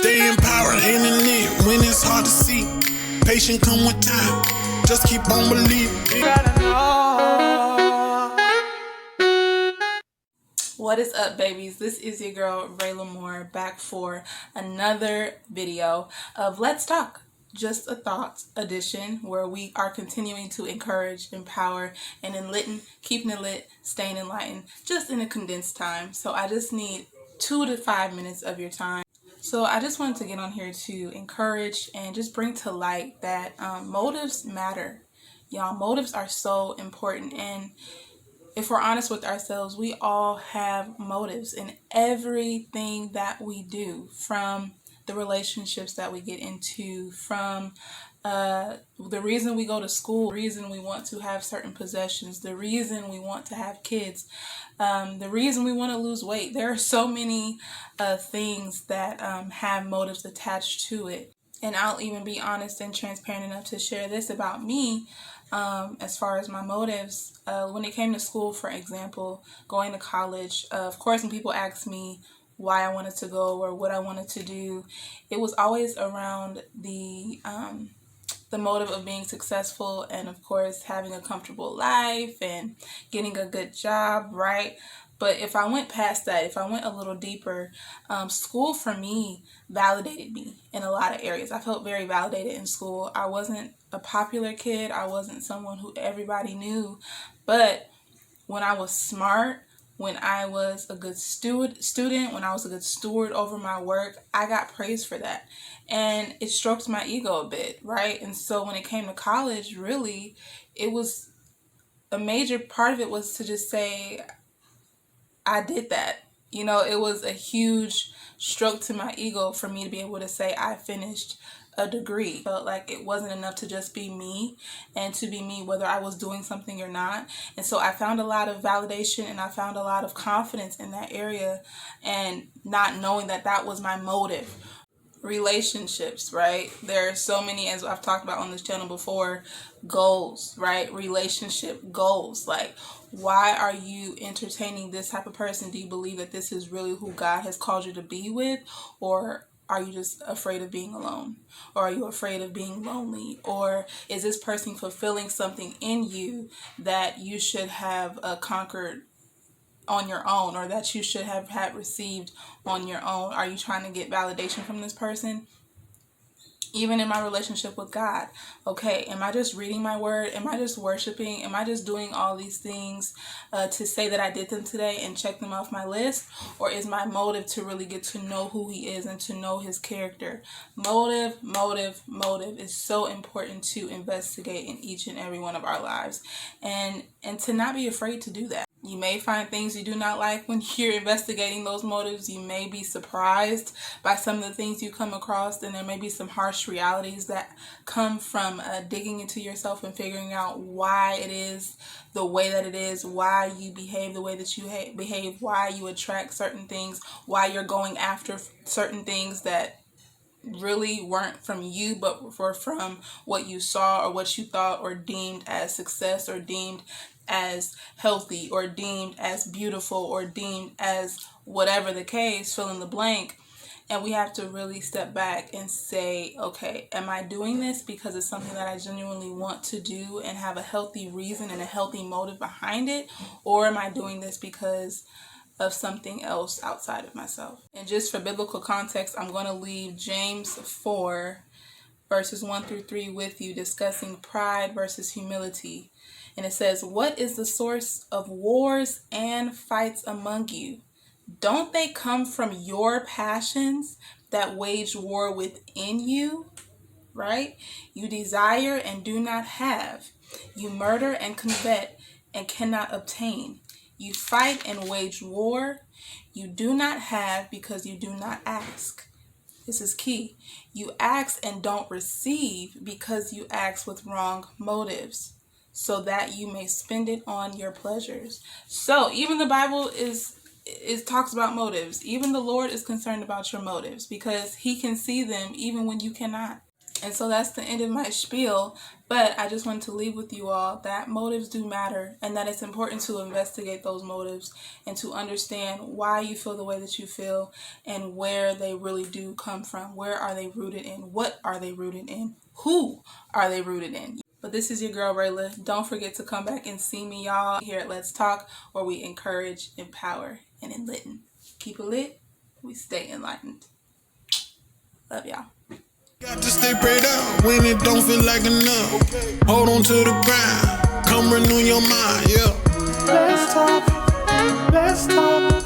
Stay in power, hand in it when it's hard to see. Patient come with time, just keep on believing. What is up, babies? This is your girl RaylaMoore, back for another video of Let's Talk, Just a Thoughts edition, where we are continuing to encourage, empower, and enlighten, keeping it lit, staying enlightened, just in a condensed time. So I just need 2 to 5 minutes of your time. So I just wanted to get on here to encourage and just bring to light that motives matter. Y'all, motives are so important. And if we're honest with ourselves, we all have motives in everything that we do, from the relationships that we get into, from the reason we go to school, the reason we want to have certain possessions, the reason we want to have kids, the reason we want to lose weight. There are so many things that have motives attached to it. And I'll even be honest and transparent enough to share this about me. As far as my motives, when it came to school, for example, going to college, of course, when people ask me why I wanted to go or what I wanted to do, it was always around the motive of being successful and, of course, having a comfortable life and getting a good job, right? But if I went past that, if I went a little deeper, school for me validated me in a lot of areas. I felt very validated in school. I wasn't a popular kid. I wasn't someone who everybody knew. But when I was smart, when I was a good student, when I was a good steward over my work, I got praised for that. And it stroked my ego a bit, right? And so when it came to college, really, it was a major part of it was to just say, I did that. You know, it was a huge stroke to my ego for me to be able to say I finished a degree. Felt like it wasn't enough to just be me and to be me whether I was doing something or not. And so I found a lot of validation and I found a lot of confidence in that area, and not knowing that that was my motive. Relationships, right? There are so many, as I've talked about on this channel before, goals, right? Relationship goals. Like, why are you entertaining this type of person? Do you believe that this is really who God has called you to be with? Or are you just afraid of being alone? Or are you afraid of being lonely? Or is this person fulfilling something in you that you should have conquered on your own, or that you should have had received on your own? Are you trying to get validation from this person? Even in my relationship with God, okay, am I just reading my word? Am I just worshiping? Am I just doing all these things to say that I did them today and check them off my list? Or is my motive to really get to know who he is and to know his character? Motive is so important to investigate in each and every one of our lives, and to not be afraid to do that. You may find things you do not like when you're investigating those motives. You may be surprised by some of the things you come across, and there may be some harsh realities that come from digging into yourself and figuring out why it is the way that it is, why you behave the way that you behave, why you attract certain things, why you're going after certain things that really weren't from you, but were from what you saw or what you thought or deemed as success, or deemed as healthy, or deemed as beautiful, or deemed as whatever the case, fill in the blank. And we have to really step back and say, okay, am I doing this because it's something that I genuinely want to do and have a healthy reason and a healthy motive behind it? Or am I doing this because of something else outside of myself? And just for biblical context, I'm going to leave James 4 verses 1 through 3 with you, discussing pride versus humility. And it says, "What is the source of wars and fights among you? Don't they come from your passions that wage war within you?" Right? "You desire and do not have. You murder and covet and cannot obtain. You fight and wage war. You do not have because you do not ask." This is key. "You ask and don't receive because you ask with wrong motives, so that you may spend it on your pleasures." So even the Bible talks about motives. Even the Lord is concerned about your motives, because he can see them even when you cannot. And so that's the end of my spiel. But I just wanted to leave with you all that motives do matter, and that it's important to investigate those motives and to understand why you feel the way that you feel and where they really do come from. Where are they rooted in? What are they rooted in? Who are they rooted in? But this is your girl Rayla. Don't forget to come back and see me, y'all, here at Let's Talk, where we encourage, empower, and enlighten. Keep it lit. We stay enlightened. Love y'all. Got to stay prayed up when it don't feel like enough. Hold on to the grind. Come renew your mind, yeah. Let's talk. Let's talk.